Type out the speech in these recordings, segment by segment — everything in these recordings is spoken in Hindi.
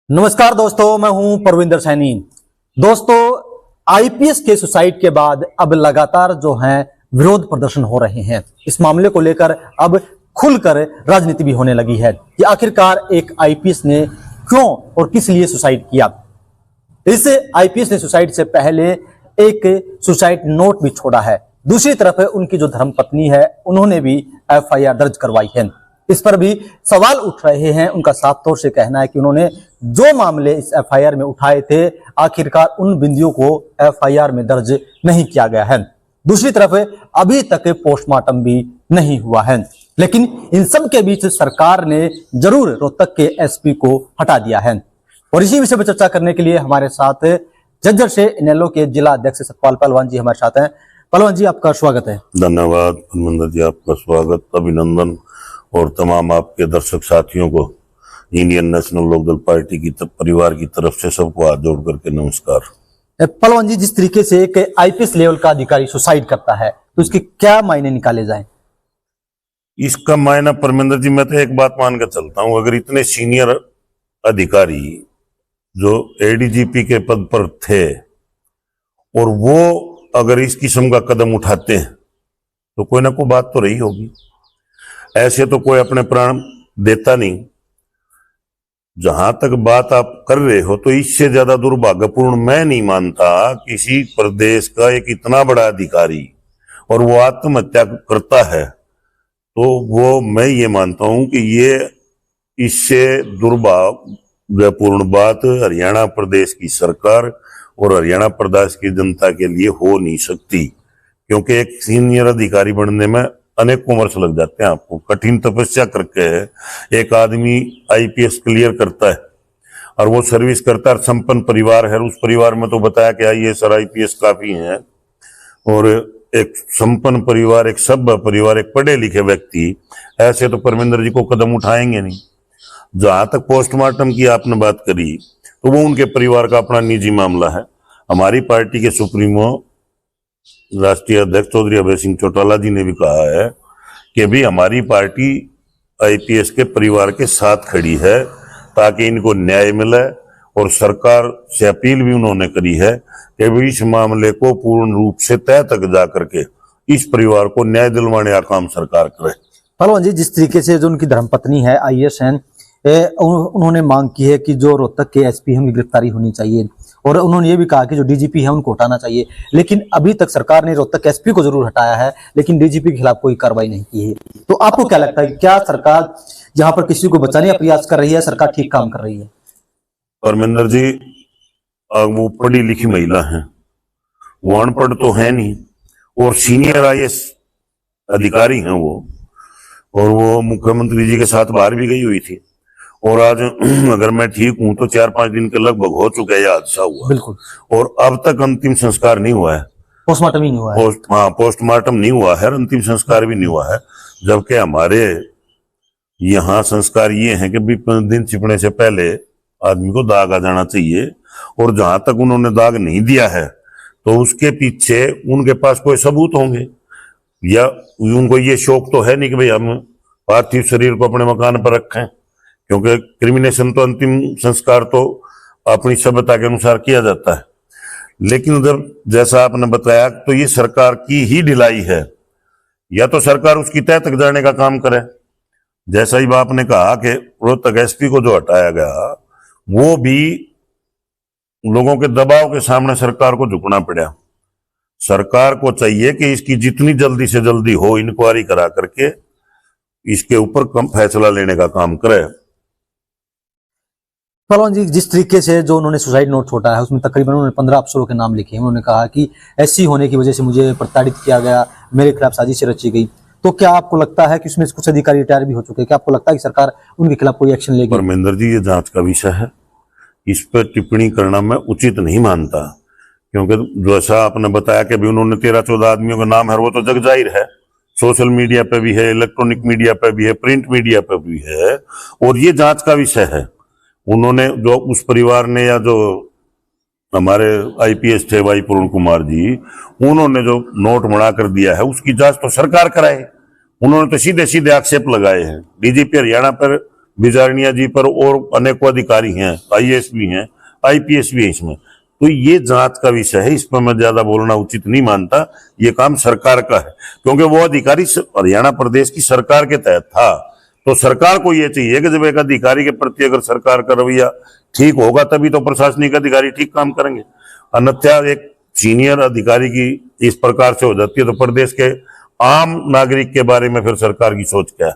नमस्कार दोस्तों, मैं हूं परविंदर सैनी। दोस्तों, आईपीएस के सुसाइड के बाद अब लगातार जो है विरोध प्रदर्शन हो रहे हैं। इस मामले को लेकर अब खुलकर राजनीति भी होने लगी है कि आखिरकार एक आईपीएस ने क्यों और किस लिए सुसाइड किया। इस आईपीएस ने सुसाइड से पहले एक सुसाइड नोट भी छोड़ा है। दूसरी तरफ उनकी जो धर्मपत्नी है, उन्होंने भी एफआईआर दर्ज करवाई है। इस पर भी सवाल उठ रहे हैं। उनका साफ तौर से कहना है कि उन्होंने जो मामले इस एफआईआर में उठाए थे, आखिरकार उन बिंदुओं को एफआईआर में दर्ज नहीं किया गया है। दूसरी तरफ अभी तक पोस्टमार्टम भी नहीं हुआ है। लेकिन इन सब के बीच सरकार ने जरूर रोहतक के एसपी को हटा दिया है। और इसी विषय पर चर्चा करने के लिए हमारे साथ झज्जर से इनेलो के जिला अध्यक्ष सतपाल पहलवान जी हमारे साथ हैं। पहलवान जी, आपका स्वागत है। धन्यवाद परमिंदर जी, आपका स्वागत, अभिनंदन और तमाम आपके दर्शक साथियों को इंडियन नेशनल लोकदल पार्टी की परिवार की तरफ से सबको हाथ जोड़ करके नमस्कार। पहलवान जी, जिस तरीके से एक आईपीएस लेवल का अधिकारी सुसाइड करता है तो इसके क्या मायने निकाले जाएं? इसका मायना परमिंदर जी, मैं तो एक बात मान कर चलता हूं, अगर इतने सीनियर अधिकारी जो एडीजीपी के पद पर थे और वो अगर इस किस्म का कदम उठाते हैं तो कोई ना कोई बात तो रही होगी। ऐसे तो कोई अपने प्राण देता नहीं। जहां तक बात आप कर रहे हो तो इससे ज्यादा दुर्भाग्यपूर्ण मैं नहीं मानता किसी प्रदेश का एक इतना बड़ा अधिकारी और वो आत्महत्या करता है, तो वो मैं ये मानता हूं कि ये इससे दुर्भाग्यपूर्ण बात हरियाणा प्रदेश की सरकार और हरियाणा प्रदेश की जनता के लिए हो नहीं सकती। क्योंकि एक सीनियर अधिकारी बनने में अनेकों वर्ष लग जाते हैं। आपको कठिन तपस्या करके एक आदमी आईपीएस क्लियर करता है और वो सर्विस करता है। संपन्न परिवार है, उस परिवार में तो बताया कि आईएएस और आईपीएस काफी हैं। और एक संपन्न परिवार, एक सभ्य परिवार, एक पढ़े लिखे व्यक्ति ऐसे तो परमिंदर जी को कदम उठाएंगे नहीं। जहां तक पोस्टमार्टम की आपने बात करी तो वो उनके परिवार का अपना निजी मामला है। हमारी पार्टी के सुप्रीमो राष्ट्रीय अध्यक्ष चौधरी अभय सिंह चौटाला जी ने भी कहा है कि भी हमारी पार्टी आईपीएस के परिवार के साथ खड़ी है ताकि इनको न्याय मिले। और सरकार से अपील भी उन्होंने करी है कि भी इस मामले को पूर्ण रूप से तय तक जा करके इस परिवार को न्याय दिलवाने का काम सरकार करे। पहलवान जी, जिस तरीके से जो उनकी धर्मपत्नी है आईएएस हैं, उन्होंने मांग की है कि जो रोहतक के एसपी हैं उनकी गिरफ्तारी होनी चाहिए और उन्होंने ये भी कहा कि जो डीजीपी है उनको हटाना चाहिए। लेकिन अभी तक सरकार ने रोहतक एसपी को जरूर हटाया है, लेकिन डीजीपी के खिलाफ कोई कार्रवाई नहीं की है। तो आपको क्या लगता है, क्या सरकार जहां पर किसी को बचाने का प्रयास कर रही है, सरकार ठीक काम कर रही है? परमिंदर जी, वो पढ़ी लिखी महिला है, वो अनपढ़ तो है नहीं और सीनियर आईएएस अधिकारी हैं वो। और वो मुख्यमंत्री जी के साथ बाहर भी गई हुई थी। और आज अगर मैं ठीक हूं तो 4-5 दिन के लगभग हो चुका है यह हादसा हुआ। बिल्कुल। और अब तक अंतिम संस्कार नहीं हुआ है, पोस्टमार्टम ही नहीं हुआ है। पोस्टमार्टम नहीं हुआ है, अंतिम संस्कार भी नहीं हुआ है। जबकि हमारे यहाँ संस्कार ये है कि दिन छिपने से पहले आदमी को दाग आ जाना चाहिए। और जहां तक उन्होंने दाग नहीं दिया है तो उसके पीछे उनके पास कोई सबूत होंगे, या उनको ये शौक तो है नहीं कि भाई हम पार्थिव शरीर को अपने मकान पर रखें। क्योंकि क्रिमिनेशन तो अंतिम संस्कार तो अपनी सभ्यता के अनुसार किया जाता है। लेकिन जब जैसा आपने बताया तो ये सरकार की ही ढिलाई है, या तो सरकार उसकी तय तक जाने का काम करे। जैसा ही आपने कहा कि रोहतक एसपी को जो हटाया गया, वो भी लोगों के दबाव के सामने सरकार को झुकना पड़ा। सरकार को चाहिए कि इसकी जितनी जल्दी से जल्दी हो इंक्वायरी करा करके इसके ऊपर कम फैसला लेने का काम करे। पहलवान जी, जिस तरीके से जो उन्होंने सुसाइड नोट छोड़ा है उसमें तकरीबन उन्होंने 15 अफसरों के नाम लिखे हैं। उन्होंने कहा कि ऐसी होने की वजह से मुझे प्रताड़ित किया गया, मेरे खिलाफ साजिश रची गई। तो क्या आपको लगता है कि उसमें कुछ अधिकारी रिटायर भी हो चुके हैं? क्या आपको लगता है कि सरकार उनके खिलाफ कोई एक्शन लेगी? परमिंदर जी, ये जांच का विषय है, इस पर टिप्पणी करना मैं उचित नहीं मानता। क्योंकि जैसा आपने बताया कि भी उन्होंने 13-14 आदमियों का नाम है, वो तो जग जाहिर है, सोशल मीडिया पे भी है, इलेक्ट्रॉनिक मीडिया पे भी है, प्रिंट मीडिया पे भी है। और ये जांच का विषय है। उन्होंने जो उस परिवार ने, या जो हमारे आईपीएस थे भाई पूर्ण कुमार जी, उन्होंने जो नोट बना कर दिया है उसकी जांच तो सरकार कराए। उन्होंने तो सीधे सीधे आक्षेप लगाए हैं। डीजीपी हरियाणा पर बिजारनिया जी पर और अनेकों अधिकारी हैं, आईएएस भी हैं, आईपीएस भी है इसमें। तो ये जांच का विषय है, इस पर मैं ज्यादा बोलना उचित नहीं मानता। ये काम सरकार का है, क्योंकि वो अधिकारी हरियाणा प्रदेश की सरकार के तहत था। तो सरकार को ये चाहिए कि जब एक अधिकारी के प्रति अगर सरकार का रवैया ठीक होगा तभी तो प्रशासनिक अधिकारी ठीक काम करेंगे। अन्यथा एक सीनियर अधिकारी की इस प्रकार से हो जाती है तो प्रदेश के आम नागरिक के बारे में फिर सरकार की सोच क्या है?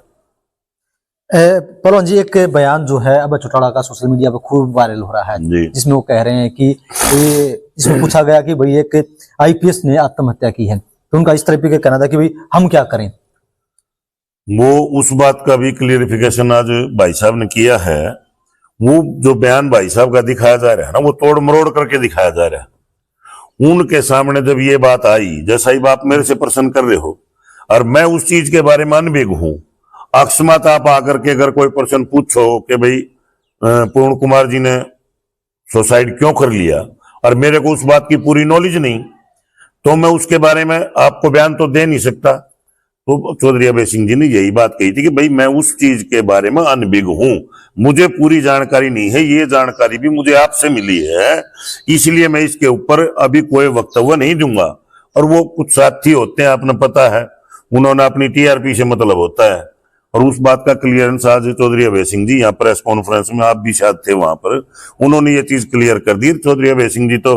पहलवान जी, एक बयान जो है अभय चौटाला का सोशल मीडिया पर खूब वायरल हो रहा है, जिसमें वो कह रहे हैं कि इसमें पूछा गया कि भाई एक आईपीएस ने आत्महत्या की है, तो उनका इस तरीके का कहना था कि भाई हम क्या करें। वो उस बात का भी क्लियरिफिकेशन आज भाई साहब ने किया है। वो जो बयान भाई साहब का दिखाया जा रहा है ना, वो तोड़ मरोड़ करके दिखाया जा रहा है। उनके सामने जब ये बात आई, जैसा ही आप मेरे से प्रश्न कर रहे हो और मैं उस चीज के बारे में अनभिज्ञ हूं, अकस्मात आप आकर के अगर कोई प्रश्न पूछो कि भाई पूर्ण कुमार जी ने सुसाइड क्यों कर लिया और मेरे को उस बात की पूरी नॉलेज नहीं, तो मैं उसके बारे में आपको बयान तो दे नहीं सकता। तो चौधरी अभय सिंह जी ने यही बात कही थी कि भाई मैं उस चीज के बारे में अनभिज्ञ हूं, मुझे पूरी जानकारी नहीं है, ये जानकारी भी मुझे आपसे मिली है, इसलिए मैं इसके ऊपर अभी कोई वक्तव्य नहीं दूंगा। और वो कुछ साथी होते हैं, आपने पता है, उन्होंने अपनी टीआरपी से मतलब होता है। और उस बात का क्लियरेंस आज चौधरी अभय सिंह जी यहाँ प्रेस कॉन्फ्रेंस में, आप भी शायद थे वहां पर, उन्होंने ये चीज क्लियर कर दी। चौधरी अभय सिंह जी तो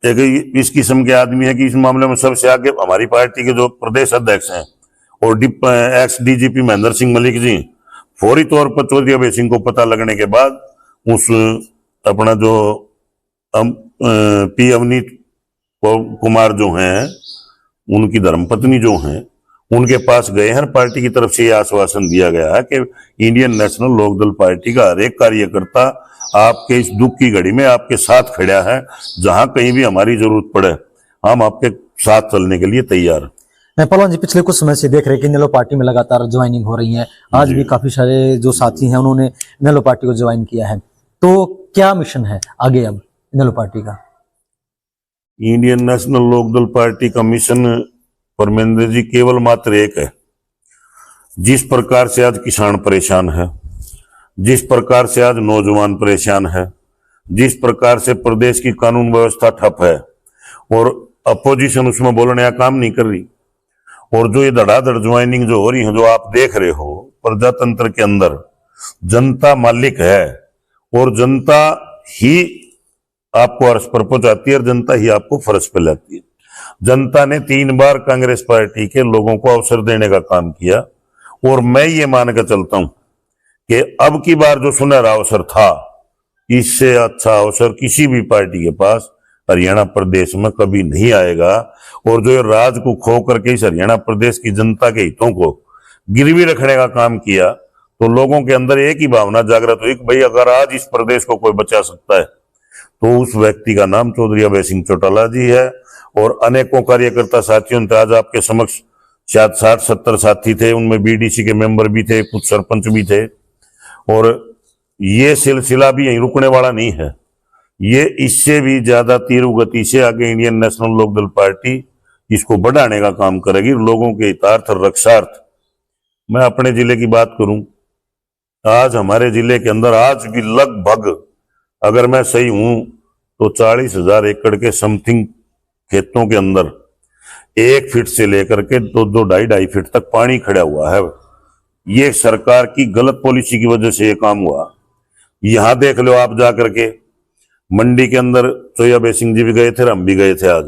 एक इस किस्म के आदमी है कि इस मामले में सबसे आगे हमारी पार्टी के जो प्रदेश अध्यक्ष हैं और एक्स डीजीपी महेंद्र सिंह मलिक जी, फौरी तौर पर चौधरी अभय सिंह को पता लगने के बाद उस अपना जो पी अवनीत कुमार जो हैं, उनकी धर्मपत्नी जो हैं, उनके पास गए हैं। पार्टी की तरफ से यह आश्वासन दिया गया है कि इंडियन नेशनल लोकदल पार्टी का हर एक कार्यकर्ता आपके इस दुख की घड़ी में आपके साथ खड़ा है, जहां कहीं भी हमारी जरूरत पड़े हम आपके साथ चलने के लिए तैयार हैं। पहलवान जी, पिछले कुछ समय से देख रहे हैं कि इनेलो पार्टी में लगातार ज्वाइनिंग हो रही है। आज भी काफी सारे जो साथी हैं उन्होंने इनेलो पार्टी को ज्वाइन किया है, तो क्या मिशन है आगे अब इनेलो पार्टी का? इंडियन नेशनल लोकदल पार्टी का मिशन परमेंद्र जी केवल मात्र एक है। जिस प्रकार से आज किसान परेशान है, जिस प्रकार से आज नौजवान परेशान है, जिस प्रकार से प्रदेश की कानून व्यवस्था ठप है और अपोजिशन उसमें बोलने का काम नहीं कर रही, और जो ये धड़ाधड़ ज्वाइनिंग जो हो रही है, जो आप देख रहे हो, प्रजातंत्र के अंदर जनता मालिक है और जनता ही आपको अर्श पर पहुंचाती है और जनता ही आपको फर्श पे लाती है। जनता ने 3 बार कांग्रेस पार्टी के लोगों को अवसर देने का काम किया और मैं ये मान कर चलता हूं कि अब की बार जो सुनहरा अवसर था, इससे अच्छा अवसर किसी भी पार्टी के पास हरियाणा प्रदेश में कभी नहीं आएगा। और जो राज को खो करके इस हरियाणा प्रदेश की जनता के हितों को गिरवी रखने का काम किया, तो लोगों के अंदर एक ही भावना जागृत हुई कि भाई अगर आज इस प्रदेश को कोई बचा सकता है तो उस व्यक्ति का नाम चौधरी अभय सिंह चौटाला जी है। और अनेकों कार्यकर्ता साथियों ने आज आपके समक्ष शायद 60-70 साथी थे, उनमें बीडीसी के मेंबर भी थे, कुछ सरपंच भी थे। और ये सिलसिला भी यहीं रुकने वाला नहीं है, ये इससे भी ज्यादा तीव्र गति से आगे इंडियन नेशनल लोकदल पार्टी इसको बढ़ाने का काम करेगी, लोगों के हितार्थ और रक्षार्थ। मैं अपने जिले की बात करूं, आज हमारे जिले के अंदर आज भी लगभग, अगर मैं सही हूं तो 40,000 एकड़ के समथिंग खेतों के अंदर 1 फीट से लेकर के 2-2, 2.5 फीट तक पानी खड़ा हुआ है। ये सरकार की गलत पॉलिसी की वजह से ये काम हुआ। यहां देख लो आप जाकर के, मंडी के अंदर चौधरी अभय सिंह जी भी गए थे, हम भी गए थे आज,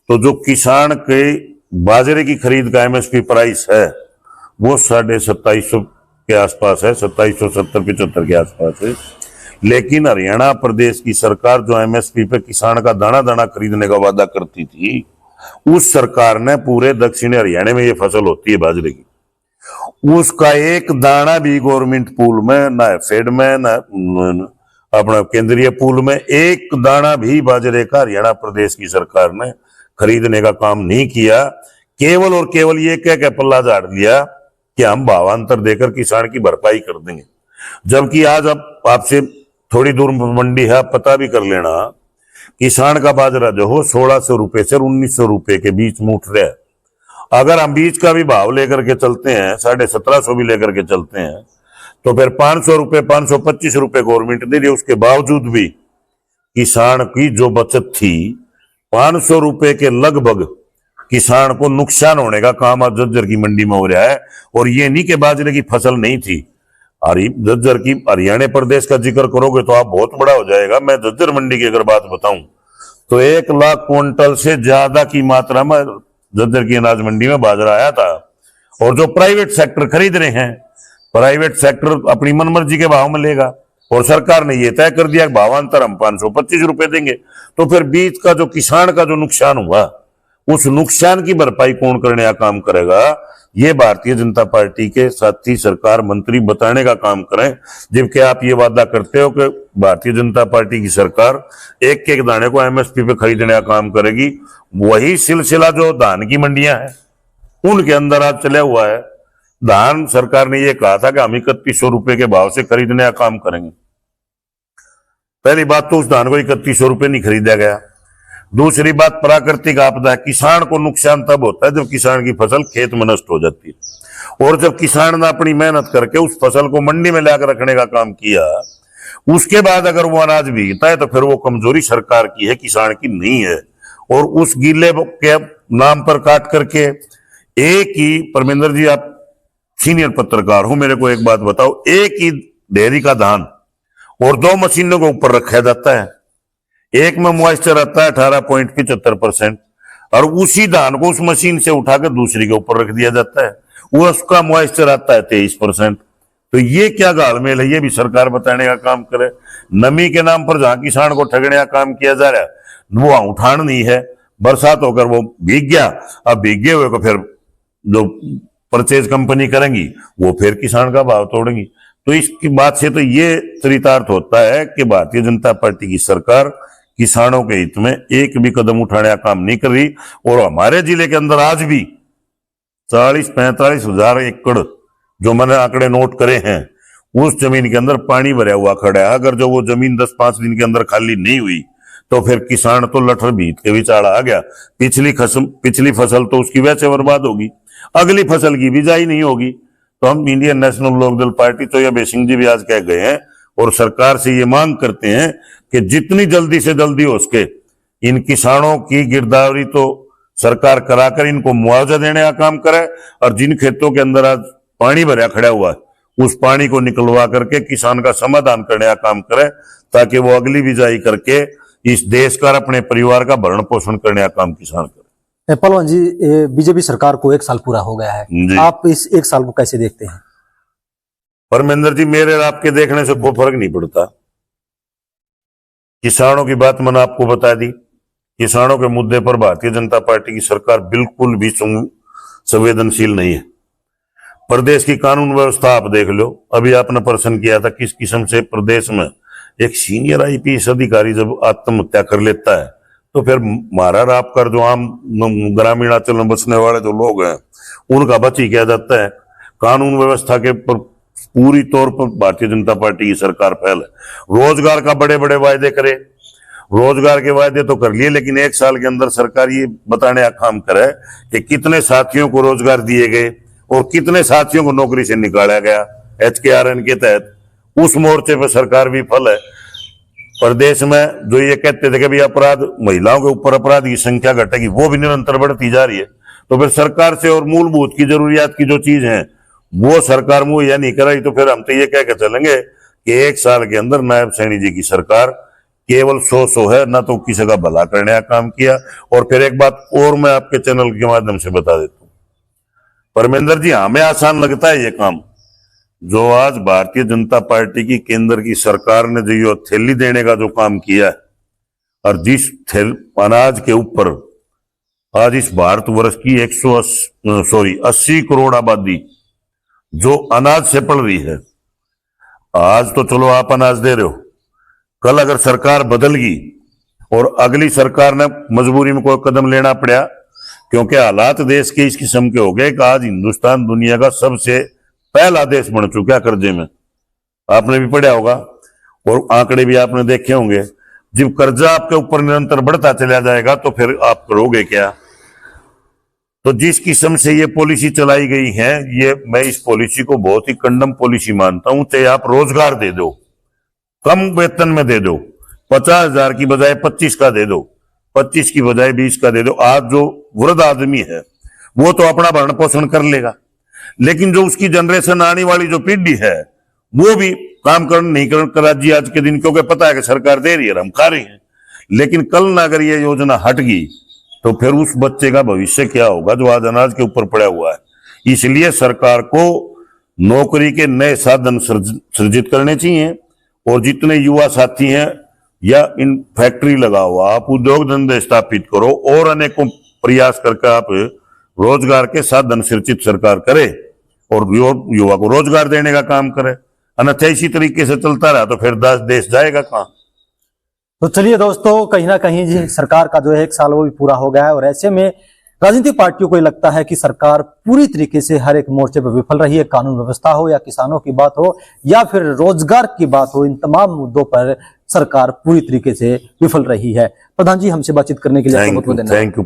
तो जो किसान के बाजरे की खरीद का एमएसपी प्राइस है वो 2750 के आसपास है, 2770-75 के आसपास है। लेकिन हरियाणा प्रदेश की सरकार जो एमएसपी पे किसान का दाना दाना खरीदने का वादा करती थी, उस सरकार ने पूरे दक्षिणी हरियाणा में ये फसल होती है बाजरे की, उसका एक दाना भी गवर्नमेंट पूल में, ना फेड में, ना अपना केंद्रीय पूल में, एक दाना भी बाजरे का हरियाणा प्रदेश की सरकार ने खरीदने का काम नहीं किया। केवल और केवल ये कह के पल्ला झाड़ दिया कि हम भावांतर देकर किसान की भरपाई कर देंगे। जबकि आज अब आपसे थोड़ी दूर मंडी है, आप पता भी कर लेना, किसान का बाजरा जो हो 1600 रुपए से 1900 रुपए के बीच में उठ रहा है। अगर हम बीज का भी भाव लेकर के चलते हैं, 1750 भी लेकर के चलते हैं, तो फिर 500 रुपए 525 रुपए गवर्नमेंट दे रही है, उसके बावजूद भी किसान की जो बचत थी 500 रुपए के लगभग किसान को नुकसान होने का काम आज झज्जर की मंडी में हो रहा है। और ये नहीं कि बाजरे की फसल नहीं थी, झज्जर की हरियाणा प्रदेश का जिक्र करोगे तो आप बहुत बड़ा हो जाएगा। मैं झज्जर मंडी की अगर बात बताऊं तो 1 लाख क्विंटल से ज्यादा की मात्रा में झज्जर की अनाज मंडी में बाजरा आया था। और जो प्राइवेट सेक्टर खरीद रहे हैं, प्राइवेट सेक्टर अपनी मनमर्जी के भाव में लेगा और सरकार ने यह तय कर दिया कि भावांतर हम 525 रुपए देंगे। तो फिर बीच का जो किसान का जो नुकसान हुआ, उस नुकसान की भरपाई कौन करने का काम करेगा? ये भारतीय जनता पार्टी के साथी सरकार मंत्री बताने का काम करें। जबकि आप ये वादा करते हो कि भारतीय जनता पार्टी की सरकार एक एक दाने को एमएसपी पे खरीदने का काम करेगी, वही सिलसिला जो धान की मंडियां हैं उनके अंदर आज चला हुआ है। धान सरकार ने यह कहा था कि हम 3100 रुपए के भाव से खरीदने का काम करेंगे। पहली बात तो उस धान को 3100 रुपए नहीं खरीदा गया। दूसरी बात, प्राकृतिक आपदा, किसान को नुकसान तब होता है जब किसान की फसल खेत में नष्ट हो जाती है। और जब किसान ने अपनी मेहनत करके उस फसल को मंडी में लाकर रखने का काम किया, उसके बाद अगर वो अनाज भीगता है तो फिर वो कमजोरी सरकार की है, किसान की नहीं है। और उस गीले के नाम पर काट करके एक ही, परमेंद्र जी आप सीनियर पत्रकार हो, मेरे को एक बात बताओ, एक ही डेयरी का धान और 2 मशीनों के ऊपर रखा जाता है। एक में मॉइस्चर आता है 18.75% और उसी धान को उस मशीन से उठाकर दूसरी के ऊपर रख दिया जाता है, वो उसका मॉइस्चर आता है 23%। तो ये क्या घालमेल है? ये भी सरकार बताने का काम करे। नमी के नाम पर जहां किसान को ठगने का काम किया जा रहा है वो उठान नहीं है। बरसात होकर वो भीग गया, अब भीगे हुए को फिर जो परचेज कंपनी करेंगी वो फिर किसान का भाव तोड़ेंगी। तो इसकी बात से तो ये चरितार्थ होता है कि भारतीय जनता पार्टी की सरकार किसानों के हित में एक भी कदम उठाने का काम नहीं कर रही। और हमारे जिले के अंदर आज भी 40-45 हजार एकड़ जो मैंने आंकड़े नोट करे हैं, उस जमीन के अंदर पानी भरा हुआ खड़ा है। अगर जो वो जमीन 10-5 दिन के अंदर खाली नहीं हुई तो फिर किसान तो लठर भीत के विचार आ गया। पिछली फसल तो उसकी वैसे बर्बाद होगी, अगली फसल की बिजाई नहीं होगी। तो हम इंडियन नेशनल लोकदल पार्टी, तो यह सिंह जी भी आज कह गए हैं और सरकार से ये मांग करते हैं कि जितनी जल्दी से जल्दी हो सके इन किसानों की गिरदावरी तो सरकार कराकर इनको मुआवजा देने का काम करे। और जिन खेतों के अंदर आज पानी भरा खड़ा हुआ है उस पानी को निकलवा करके किसान का समाधान करने का काम करे, ताकि वो अगली बिजाई करके इस देश का, अपने परिवार का भरण पोषण करने का काम किसान करे। पहलवान जी, बीजेपी सरकार को 1 साल पूरा हो गया है, आप इस 1 साल को कैसे देखते हैं? परमेंद्र जी, मेरे और आपके देखने से कोई फर्क नहीं पड़ता। किसानों की बात मैंने आपको बता दी। किसानों के मुद्दे पर भारतीय जनता पार्टी की सरकार बिल्कुल भी संवेदनशील नहीं है। प्रदेश की कानून व्यवस्था आप देख लो। अभी आपने प्रश्न किया था किस किस्म से प्रदेश में एक सीनियर आईपीएस अधिकारी जब आत्महत्या कर लेता है तो फिर मारा राप कर जो आम ग्रामीण अंचल में बसने वाले जो लोग हैं उनका बच ही किया जाता है। कानून व्यवस्था के पर पूरी तौर पर भारतीय जनता पार्टी की सरकार फेल है। रोजगार का बड़े बड़े वायदे करे, रोजगार के वायदे तो कर लिए, लेकिन 1 साल के अंदर सरकार ये बताने का काम करे कि कितने साथियों को रोजगार दिए गए और कितने साथियों को नौकरी से निकाला गया HKRN के तहत। उस मोर्चे पर सरकार विफल है। प्रदेश में जो ये कहते थे कि भाई अपराध, महिलाओं के ऊपर अपराध की संख्या घटेगी, वो भी निरंतर बढ़ती जा रही है। तो फिर सरकार से और मूलभूत की जरूरियात की जो चीज है वो सरकार मुहैया नहीं कराई, तो फिर हम तो ये कह के चलेंगे कि 1 साल के अंदर नायब सैनी जी की सरकार केवल 100 है, ना तो किसी का भला करने का काम किया। और फिर एक बात और मैं आपके चैनल के माध्यम से बता देता हूं, परमेंद्र जी, हमें आसान लगता है ये काम जो आज भारतीय जनता पार्टी की केंद्र की सरकार ने जो ये थैली देने का जो काम किया है, और जिस अनाज के ऊपर आज इस भारतवर्ष की 80 करोड़ आबादी जो अनाज से पड़ रही है। आज तो चलो आप अनाज दे रहे हो, कल अगर सरकार बदल गई और अगली सरकार ने मजबूरी में कोई कदम लेना पड़ा, क्योंकि हालात देश के इस किस्म के हो गए कि आज हिंदुस्तान दुनिया का सबसे पहला देश बन चुका है कर्जे में। आपने भी पढ़ा होगा और आंकड़े भी आपने देखे होंगे। जब कर्जा आपके ऊपर निरंतर बढ़ता चला जाएगा तो फिर आप करोगे क्या? तो जिस किस्म से ये पॉलिसी चलाई गई है, ये मैं इस पॉलिसी को बहुत ही कंडम पॉलिसी मानता हूं। चाहे आप रोजगार दे दो, कम वेतन में दे दो, 50,000 की बजाय 25 का दे दो, 25 की बजाय 20 का दे दो। आज जो वृद्ध आदमी है वो तो अपना भरण पोषण कर लेगा, लेकिन जो उसकी जनरेशन आने वाली जो पीढ़ी है वो भी काम नहीं कर जी आज के दिन, क्योंकि पता है कि सरकार दे रही है, हम खा रहे हैं। लेकिन कल ना अगर ये योजना हट गई तो फिर उस बच्चे का भविष्य क्या होगा जो आज अनाज के ऊपर पड़ा हुआ है। इसलिए सरकार को नौकरी के नए साधन सृजित करने चाहिए, और जितने युवा साथी हैं या इन फैक्ट्री लगाओ, आप उद्योग धंधे स्थापित करो, और अनेकों प्रयास करके आप रोजगार के साधन सृजित सरकार करे और युवा को रोजगार देने का काम करे। अन्यथा इसी तरीके से चलता रहा तो फिर देश जाएगा कहां। तो चलिए दोस्तों, कहीं ना कहीं जी सरकार का जो है 1 साल वो भी पूरा हो गया है, और ऐसे में राजनीतिक पार्टियों को ये लगता है कि सरकार पूरी तरीके से हर एक मोर्चे पर विफल रही है। कानून व्यवस्था हो या किसानों की बात हो या फिर रोजगार की बात हो, इन तमाम मुद्दों पर सरकार पूरी तरीके से विफल रही है। प्रधान जी, हमसे बातचीत करने के लिए बहुत बहुत धन्यवाद। Thank you.